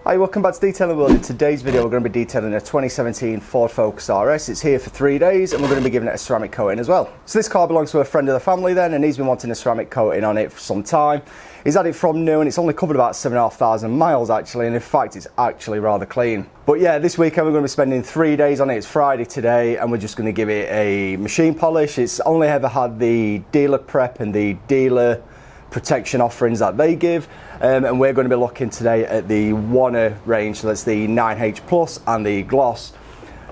Hi, welcome back to Detailing World. In today's video we're going to be detailing a 2017 Ford Focus RS. It's here for 3 days and we're going to be giving it a ceramic coating as well. So this car belongs to a friend of the family then, and he's been wanting a ceramic coating on it for some time. He's had it from new and it's only covered about 7,500 miles actually, and in fact it's actually rather clean. But yeah, this weekend we're going to be spending 3 days on it. It's Friday today and we're just going to give it a machine polish. It's only ever had the dealer prep and the dealer protection offerings that they give, and we're going to be looking today at the Oner range, so that's the 9H Plus and the Gloss.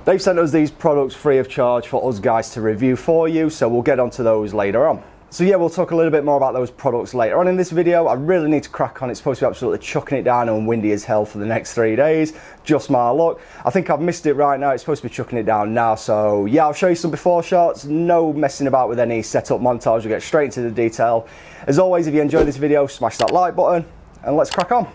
They've sent us these products free of charge for us guys to review for you, so we'll get onto those later on. So yeah, we'll talk a little bit more about those products later on in this video. I really need to crack on. It's supposed to be absolutely chucking it down and windy as hell for the next 3 days. Just my luck. I think I've missed it right now. It's supposed to be chucking it down now. So yeah, I'll show you some before shots. No messing about with any setup montage. We'll get straight into the detail. As always, if you enjoyed this video, smash that like button and let's crack on.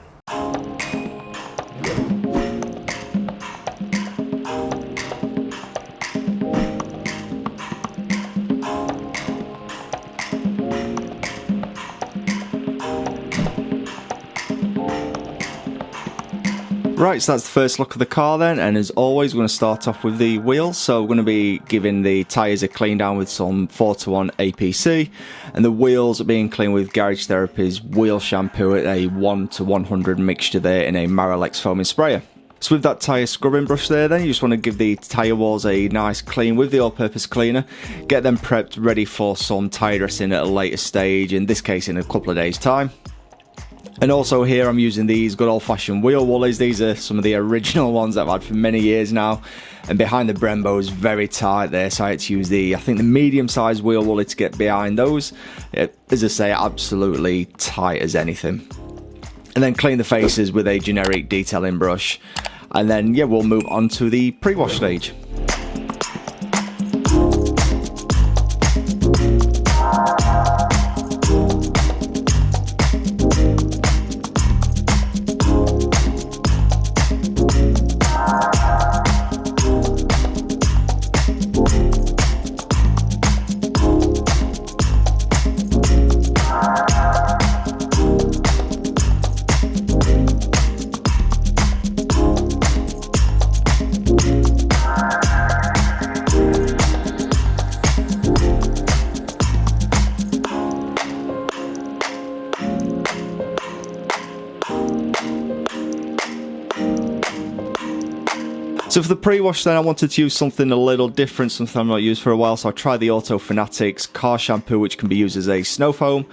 Right, so that's the first look of the car then, and as always we're going to start off with the wheels. So we're going to be giving the tyres a clean down with some 4:1 APC, and the wheels are being cleaned with Garage Therapy's wheel shampoo at a 1:100 mixture there in a Maralex foaming sprayer. So with that tyre scrubbing brush there then, you just want to give the tyre walls a nice clean with the all-purpose cleaner, get them prepped ready for some tyre dressing at a later stage, in this case in a couple of days time. And also here I'm using these good old-fashioned wheel woolies. These are some of the original ones that I've had for many years now. And behind the Brembo is very tight there, so I had to use the, I think the medium-sized wheel woolly to get behind those. As I say, absolutely tight as anything. And then clean the faces with a generic detailing brush. And then, yeah, we'll move on to the pre-wash stage. So for the pre-wash then, I wanted to use something a little different, something I've not used for a while, so I tried the Auto Fanatics car shampoo, which can be used as a snow foam.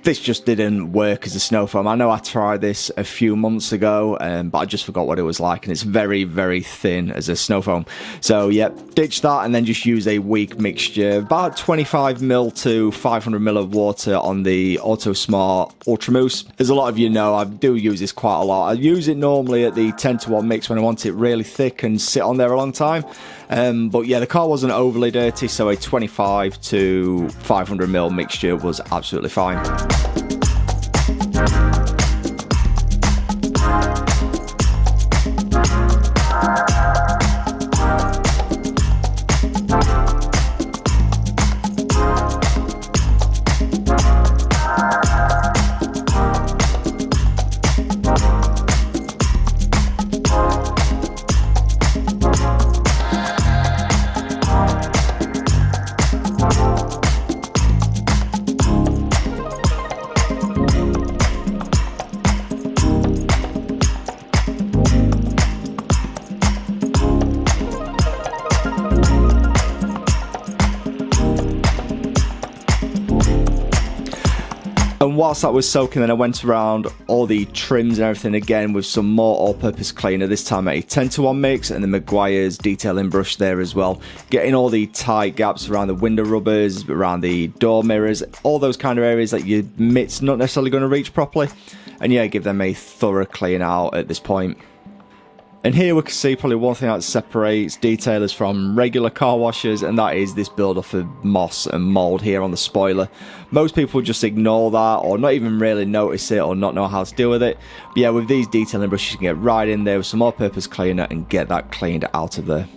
This just didn't work as a snow foam. I know I tried this a few months ago, but I just forgot what it was like, and it's very, very thin as a snow foam. So yeah, ditch that and then just use a weak mixture, about 25ml to 500ml of water on the Auto Smart Ultra Mousse. As a lot of you know, I do use this quite a lot. I use it normally at the 10:1 mix when I want it really thick and sit on there a long time. But yeah, the car wasn't overly dirty, so a 25 to 500ml mixture was absolutely fine. And whilst that was soaking, then I went around all the trims and everything again with some more all-purpose cleaner, this time at a 10:1 mix, and the Meguiar's detailing brush there as well, getting all the tight gaps around the window rubbers, around the door mirrors, all those kind of areas that your mitt's not necessarily going to reach properly, and yeah, give them a thorough clean out at this point. And here we can see probably one thing that separates detailers from regular car washers, and that is this build-up of moss and mould here on the spoiler. Most people just ignore that or not even really notice it or not know how to deal with it. But yeah, with these detailing brushes you can get right in there with some all-purpose cleaner and get that cleaned out of there.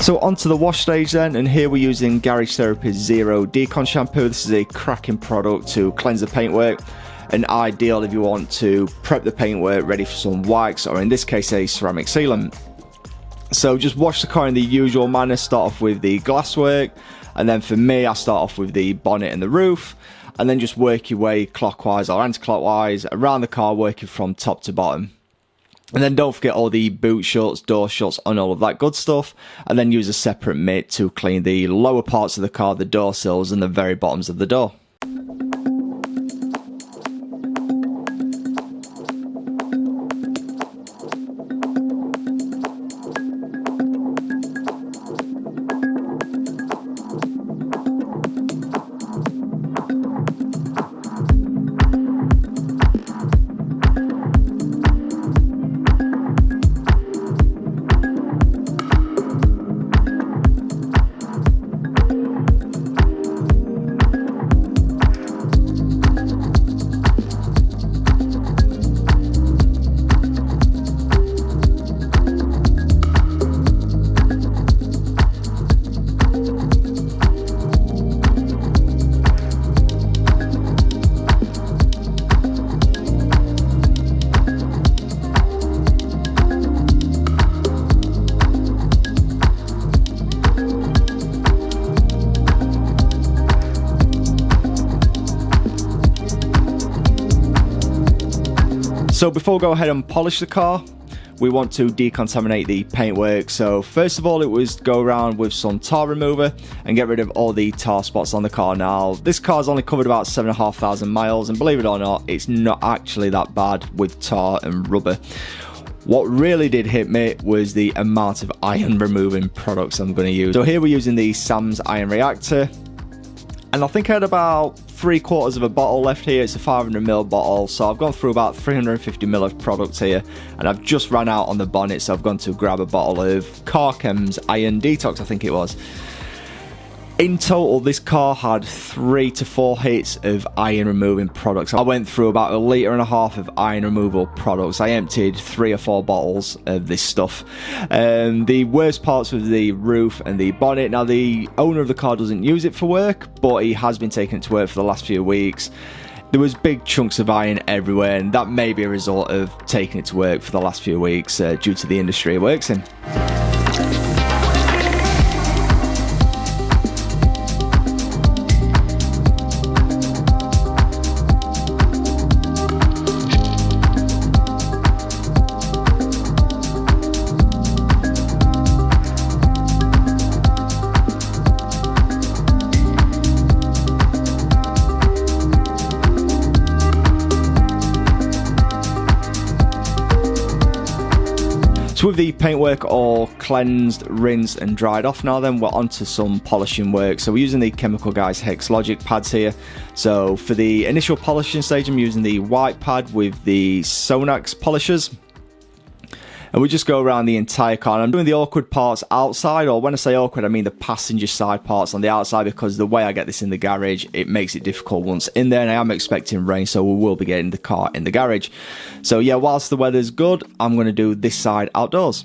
So onto the wash stage then, and here we're using Garage Therapy's Zero Decon Shampoo. This is a cracking product to cleanse the paintwork, and ideal if you want to prep the paintwork ready for some wax, or in this case a ceramic sealant. So just wash the car in the usual manner. Start off with the glasswork, and then for me I start off with the bonnet and the roof, and then just work your way clockwise or anti-clockwise around the car, working from top to bottom. And then don't forget all the boot shuts, door shuts, and all of that good stuff. And then use a separate mitt to clean the lower parts of the car, the door sills, and the very bottoms of the door. So before we go ahead and polish the car, we want to decontaminate the paintwork. So first of all, it was go around with some tar remover and get rid of all the tar spots on the car. Now, this car's only covered about 7,500 miles, and believe it or not, it's not actually that bad with tar and rubber. What really did hit me was the amount of iron removing products I'm going to use. So here we're using the Sam's Iron Reactor, and I think I had about 3/4 of a bottle left here. It's a 500ml bottle, so I've gone through about 350ml of products here, and I've just ran out on the bonnet, so I've gone to grab a bottle of Carchem's Iron Detox, I think it was. In total, this car had 3 to 4 hits of iron removing products. I went through about 1.5 litres of iron removal products. I emptied 3 or 4 bottles of this stuff. The worst parts was the roof and the bonnet. Now, the owner of the car doesn't use it for work, but he has been taking it to work for the last few weeks. There was big chunks of iron everywhere, and that may be a result of taking it to work for the last few weeks due to the industry it works in. So with the paintwork all cleansed, rinsed and dried off now, then we're on to some polishing work. So we're using the Chemical Guys Hex Logic pads here. So for the initial polishing stage, I'm using the white pad with the Sonax polishers. And we just go around the entire car. And I'm doing the awkward parts outside, or when I say awkward, I mean the passenger side parts on the outside, because the way I get this in the garage, it makes it difficult once in there, and I am expecting rain, so we will be getting the car in the garage. So yeah, whilst the weather's good, I'm going to do this side outdoors.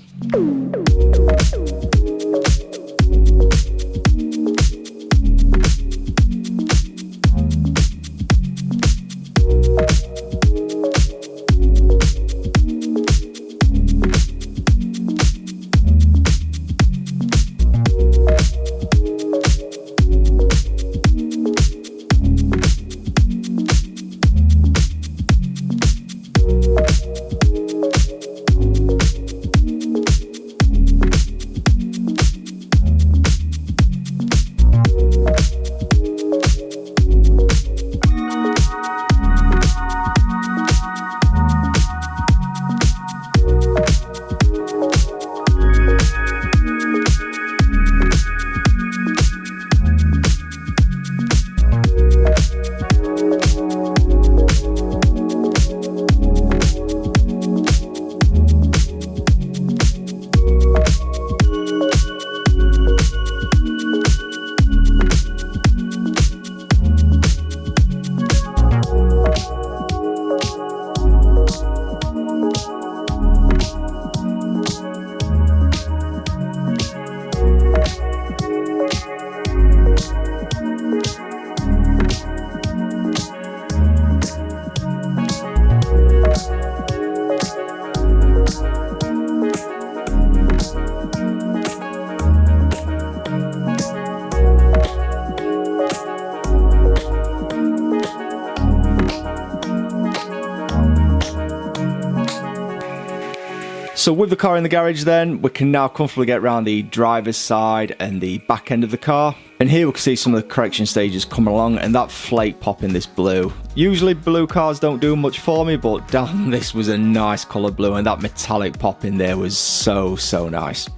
So with the car in the garage then, we can now comfortably get around the driver's side and the back end of the car. And here we can see some of the correction stages coming along, and that flake pop in this blue. Usually blue cars don't do much for me, but damn, this was a nice colour blue, and that metallic pop in there was so nice.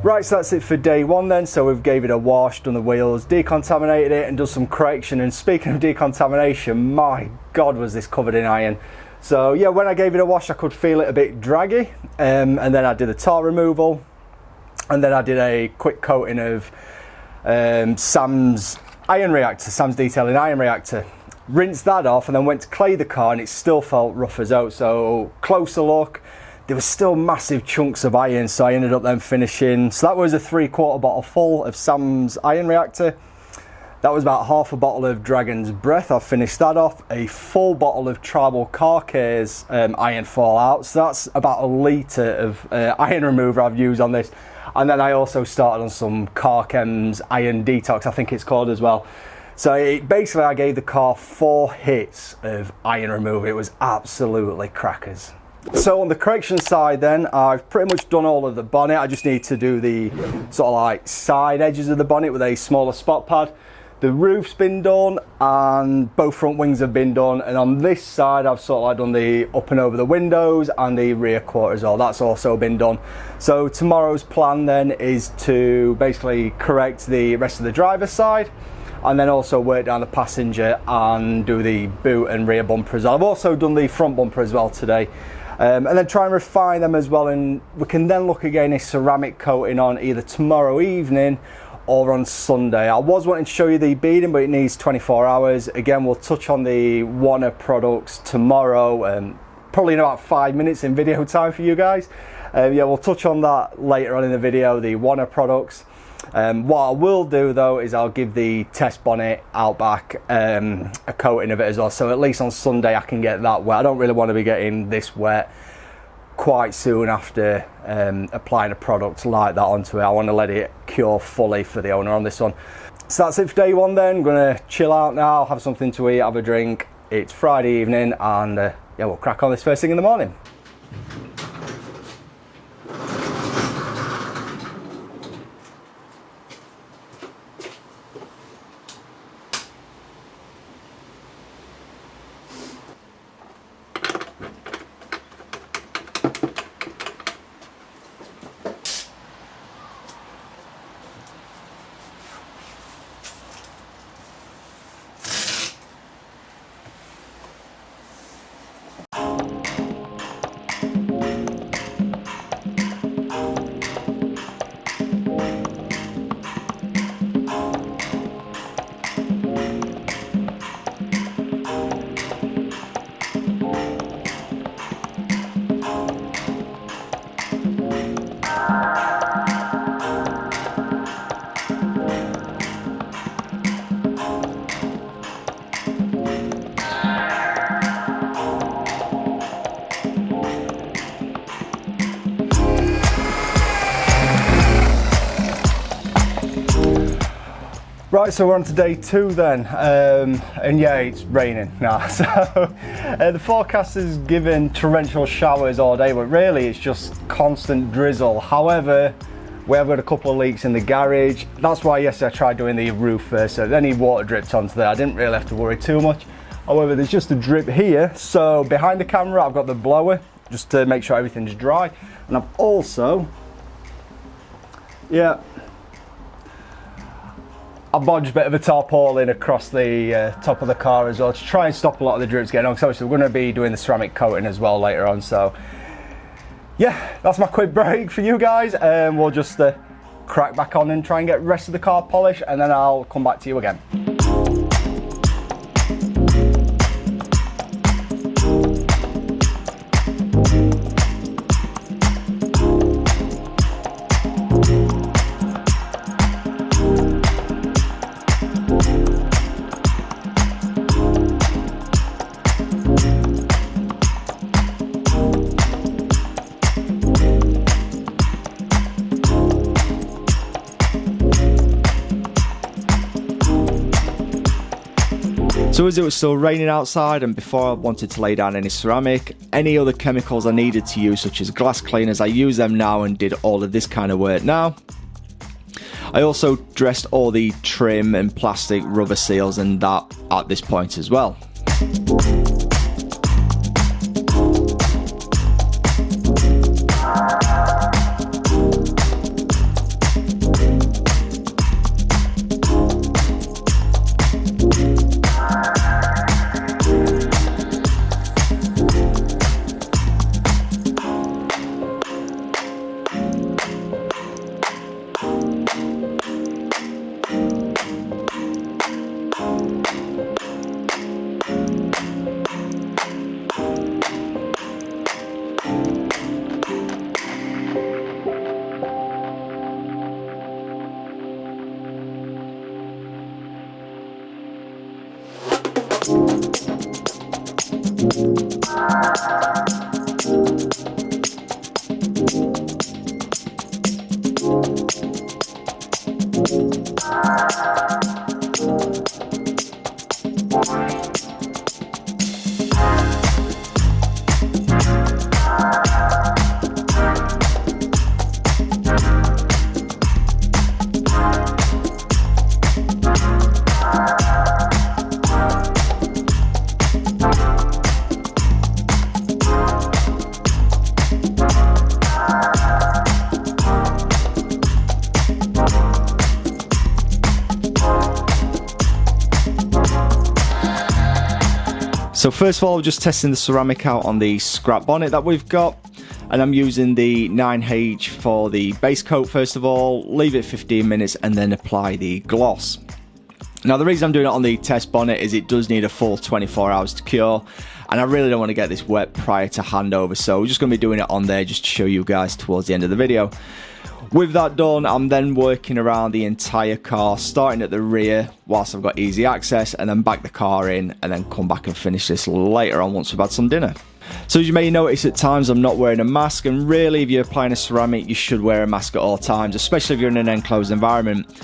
Right, so that's it for day one then. So we've gave it a wash, done the wheels, decontaminated it and done some correction. And speaking of decontamination, my God, was this covered in iron. So yeah, when I gave it a wash, I could feel it a bit draggy. And then I did a tar removal. And then I did a quick coating of Sam's iron reactor, Sam's detailing iron reactor. Rinsed that off and then went to clay the car, and it still felt rough as out. So closer look, there was still massive chunks of iron, so I ended up then finishing. So that was a 3/4 bottle full of Sam's iron reactor. That was about half a bottle of Dragon's Breath. I finished that off. A full bottle of Tribal Carcare's iron fallout. So that's about a litre of iron remover I've used on this. And then I also started on some Carchem's iron detox, I think it's called as well. So basically I gave the car 4 hits of iron remover. It was absolutely crackers. So on the correction side then, I've pretty much done all of the bonnet. I just need to do the sort of like side edges of the bonnet with a smaller spot pad. The roof's been done and both front wings have been done. And on this side, I've sort of like done the up and over the windows and the rear quarter as well. That's also been done. So tomorrow's plan then is to basically correct the rest of the driver's side, and then also work down the passenger and do the boot and rear bumper as well. I've also done the front bumper as well today. And then try and refine them as well, and we can then look again a ceramic coating on either tomorrow evening or on Sunday. I was wanting to show you the beading, but it needs 24 hours. Again, we'll touch on the Oner products tomorrow, probably in about 5 minutes in video time for you guys. Yeah, we'll touch on that later on in the video, the Oner products. What I will do though is I'll give the test bonnet Outback a coating of it as well, so at least on Sunday I can get that wet. I don't really want to be getting this wet quite soon after applying a product like that onto it. I want to let it cure fully for the Oner on this one. So that's it for day one then. I'm going to chill out now, have something to eat, have a drink. It's Friday evening, and yeah, we'll crack on this first thing in the morning. Right, so we're on to day 2 then, and yeah, it's raining now. So the forecast is given torrential showers all day, but really it's just constant drizzle. However, we have got a couple of leaks in the garage. That's why yesterday I tried doing the roof first, so any water dripped onto there. I didn't really have to worry too much. However, there's just a drip here. So behind the camera, I've got the blower just to make sure everything's dry. And I've also, I bodged a bit of a tarpaulin across the top of the car as well to try and stop a lot of the drips getting on, because obviously we're going to be doing the ceramic coating as well later on. So yeah, that's my quick break for you guys, and we'll just crack back on and try and get the rest of the car polished, and then I'll come back to you again. So as it was still raining outside and before I wanted to lay down any ceramic, any other chemicals I needed to use such as glass cleaners, I use them now and did all of this kind of work now. I also dressed all the trim and plastic rubber seals and that at this point as well. So first of all, we're just testing the ceramic out on the scrap bonnet that we've got, and I'm using the 9H for the base coat first of all, leave it 15 minutes and then apply the gloss. Now the reason I'm doing it on the test bonnet is it does need a full 24 hours to cure, and I really don't want to get this wet prior to handover, so we're just going to be doing it on there just to show you guys towards the end of the video. With that done, I'm then working around the entire car, starting at the rear whilst I've got easy access, and then back the car in, and then come back and finish this later on once we've had some dinner. So as you may notice, at times I'm not wearing a mask, and really if you're applying a ceramic you should wear a mask at all times, especially if you're in an enclosed environment.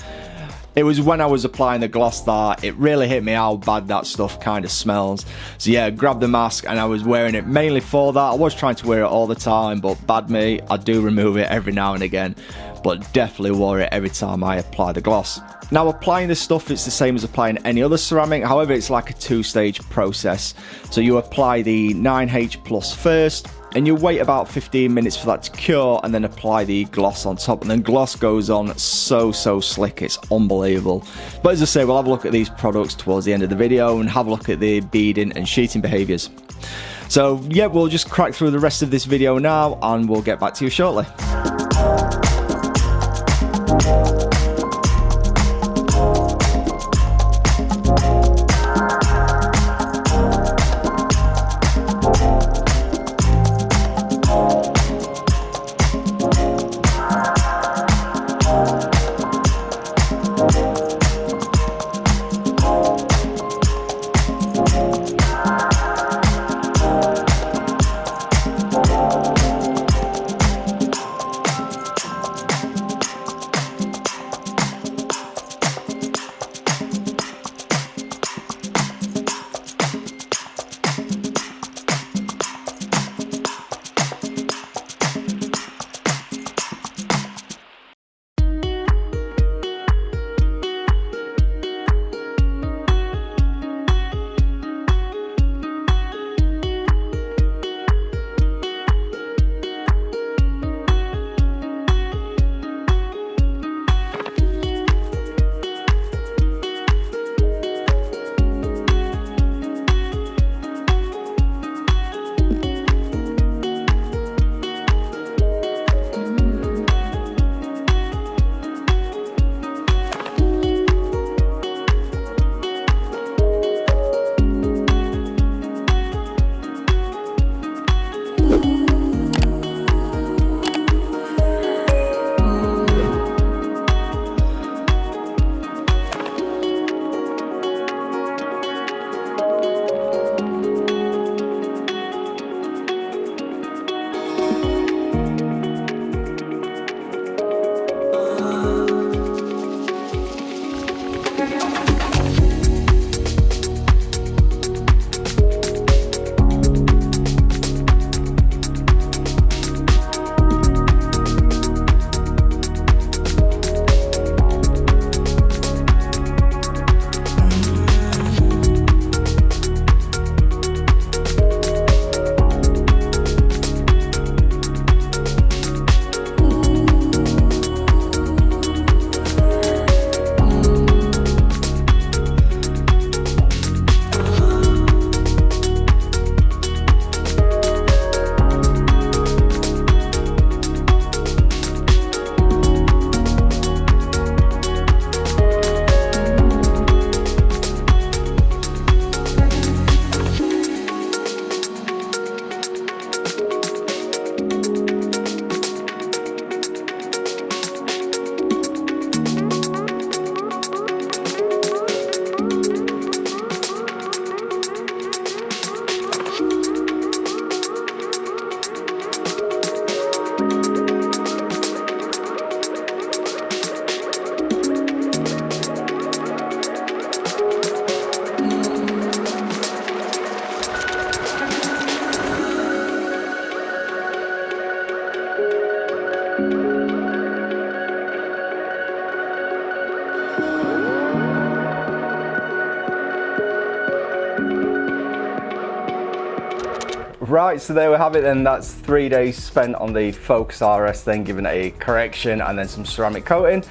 It was when I was applying the gloss that it really hit me how bad that stuff kind of smells. So yeah, grabbed the mask and I was wearing it mainly for that. I was trying to wear it all the time, but bad me, I do remove it every now and again, but definitely wore it every time I apply the gloss. Now applying this stuff, it's the same as applying any other ceramic, however it's like a 2-stage process. So you apply the 9H plus first, and you wait about 15 minutes for that to cure, and then apply the gloss on top, and then gloss goes on so slick, it's unbelievable. But as I say, we'll have a look at these products towards the end of the video and have a look at the beading and sheeting behaviours. So yeah, we'll just crack through the rest of this video now and we'll get back to you shortly. Right, so there we have it then. That's 3 days spent on the Focus RS, then giving it a correction and then some ceramic coating.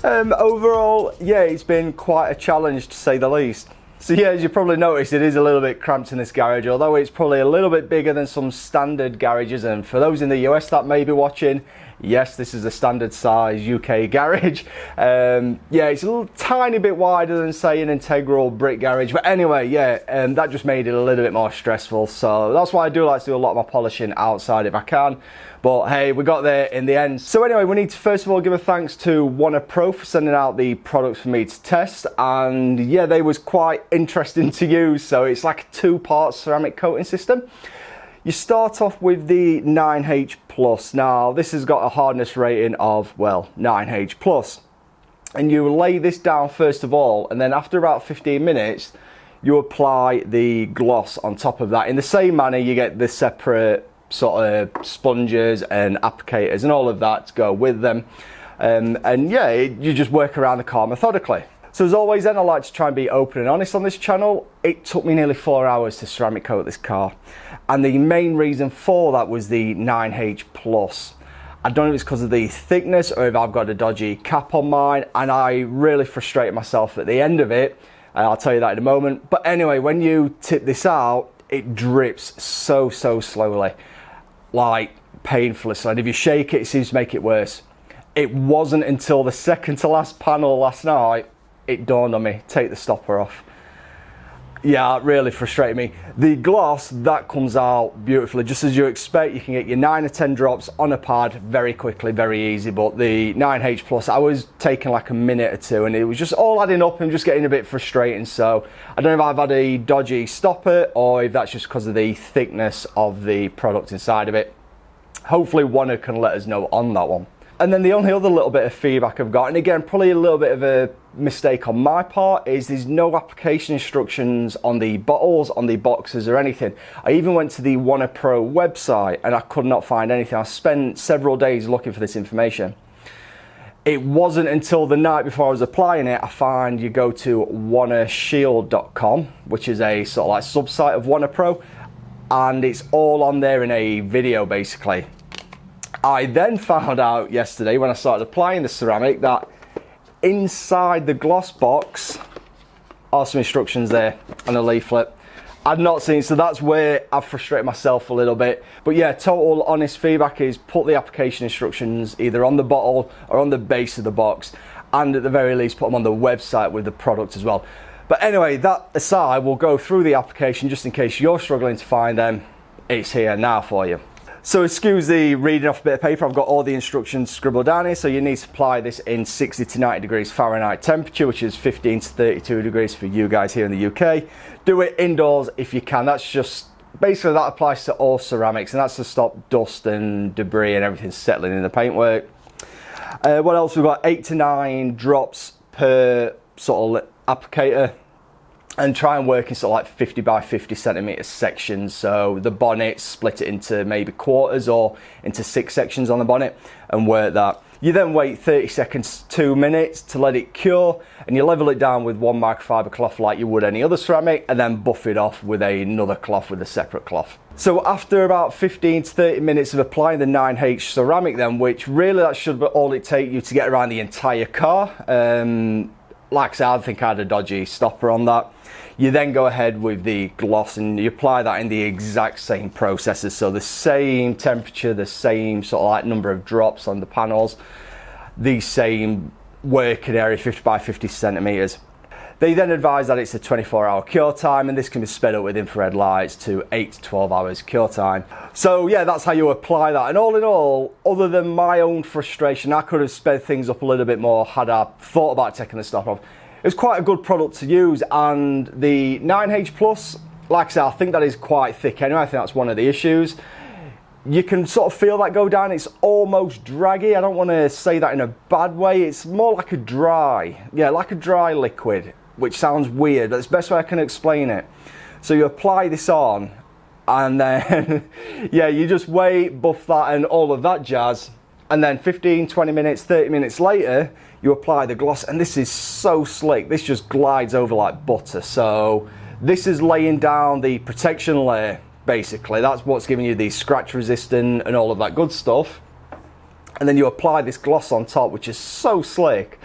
Overall, yeah, it's been quite a challenge to say the least. So yeah, as you probably noticed, it is a little bit cramped in this garage, although it's probably a little bit bigger than some standard garages. And for those in the US that may be watching, yes, this is a standard size UK garage. Yeah, it's a little tiny bit wider than, say, an integral brick garage. But anyway, yeah, that just made it a little bit more stressful. So that's why I do like to do a lot of my polishing outside if I can. But hey, we got there in the end. So anyway, we need to first of all give a thanks to onerpro for sending out the products for me to test. And yeah, they was quite interesting to use. So it's like a 2-part ceramic coating system. You start off with the 9H Plus. Now, this has got a hardness rating of, well, 9H Plus. And you lay this down first of all, and then after about 15 minutes, you apply the gloss on top of that. In the same manner, you get the separate sort of sponges and applicators and all of that to go with them. And yeah, you just work around the car methodically. So as always then, I like to try and be open and honest on this channel. It took me nearly 4 hours to ceramic coat this car. And the main reason for that was the 9H Plus. I don't know if it's because of the thickness or if I've got a dodgy cap on mine, and I really frustrated myself at the end of it. I'll tell you that in a moment. But anyway, when you tip this out, it drips so slowly, like painfully slow. And if you shake it, it seems to make it worse. It wasn't until the second to last panel last night it dawned on me, take the stopper off. Yeah, it really frustrated me. The gloss, that comes out beautifully, just as you expect. You can get your 9 or 10 drops on a pad very quickly, very easy. But the 9H Plus, I was taking like a minute or two, and it was just all adding up and just getting a bit frustrating. So I don't know if I've had a dodgy stopper or if that's just because of the thickness of the product inside of it. Hopefully Warner can let us know on that one. And then the only other little bit of feedback I've got, and again, probably a little bit of a mistake on my part, is there's no application instructions on the bottles, on the boxes or anything. I even went to the onerpro website and I could not find anything. I spent several days looking for this information. It wasn't until the night before I was applying it, I find you go to OnerShield.com, which is a sort of like sub-site of onerpro, and it's all on there in a video basically. I then found out yesterday when I started applying the ceramic that inside the gloss box are some instructions there and a leaflet. I'd not seen, so that's where I've frustrated myself a little bit. But yeah, total honest feedback is put the application instructions either on the bottle or on the base of the box, and at the very least put them on the website with the product as well. But anyway, that aside, we'll go through the application just in case you're struggling to find them. It's here now for you. So excuse the reading off a bit of paper, I've got all the instructions scribbled down here. So you need to apply this in 60 to 90 degrees Fahrenheit temperature, which is 15 to 32 degrees for you guys here in the UK. Do it indoors if you can. That's just, basically that applies to all ceramics, and that's to stop dust and debris and everything settling in the paintwork. What else? We've got 8 to 9 drops per sort of applicator. And try and work in sort of like 50 by 50 centimeter sections. So the bonnet, split it into maybe quarters or into 6 sections on the bonnet and work that. You then wait 30 seconds, 2 minutes to let it cure, and you level it down with 1 microfiber cloth like you would any other ceramic, and then buff it off with another cloth with a separate cloth. So after about 15 to 30 minutes of applying the 9H ceramic then, which really that should be all it take you to get around the entire car. Like I said, I think I had a dodgy stopper on that. You then go ahead with the gloss and you apply that in the exact same processes. So the same temperature, the same sort of like number of drops on the panels, the same working area, 50 by 50 centimeters. They then advise that it's a 24-hour cure time, and this can be sped up with infrared lights to 8 to 12 hours cure time. So yeah, that's how you apply that. And all in all, other than my own frustration, I could have sped things up a little bit more had I thought about taking the stopper off. It was quite a good product to use, and the 9H Plus, like I said, I think that is quite thick anyway. I think that's one of the issues. You can sort of feel that go down. It's almost draggy. I don't want to say that in a bad way. It's more like a dry, yeah, like a dry liquid, which sounds weird, but it's the best way I can explain it. So you apply this on, and then, yeah, you just wait, buff that and all of that jazz. And then 15, 20 minutes, 30 minutes later, you apply the gloss, and this is so slick. This just glides over like butter. So this is laying down the protection layer basically. That's what's giving you the scratch resistant and all of that good stuff. And then you apply this gloss on top, which is so slick.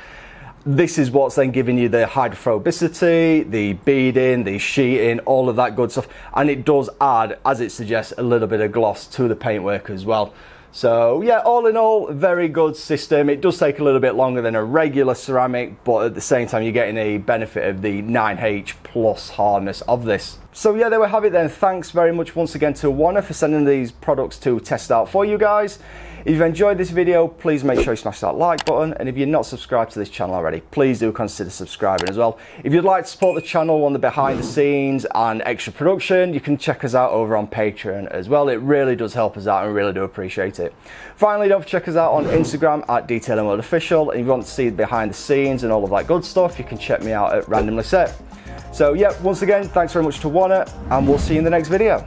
This is what's then giving you the hydrophobicity, the beading, the sheeting, all of that good stuff. And it does add, as it suggests, a little bit of gloss to the paintwork as well. So yeah, all in all, very good system. It does take a little bit longer than a regular ceramic, but at the same time, you're getting a benefit of the 9H plus hardness of this. So yeah, there we have it then. Thanks very much once again to Oner for sending these products to test out for you guys. If you've enjoyed this video, please make sure you smash that like button. And if you're not subscribed to this channel already, please do consider subscribing as well. If you'd like to support the channel on the behind the scenes and extra production, you can check us out over on Patreon as well. It really does help us out and we really do appreciate it. Finally, don't forget to check us out on Instagram at DetailingWorldOfficial. And if you want to see behind the scenes and all of that good stuff, you can check me out at Randomly Set. So yeah, once again, thanks very much to Oner, and we'll see you in the next video.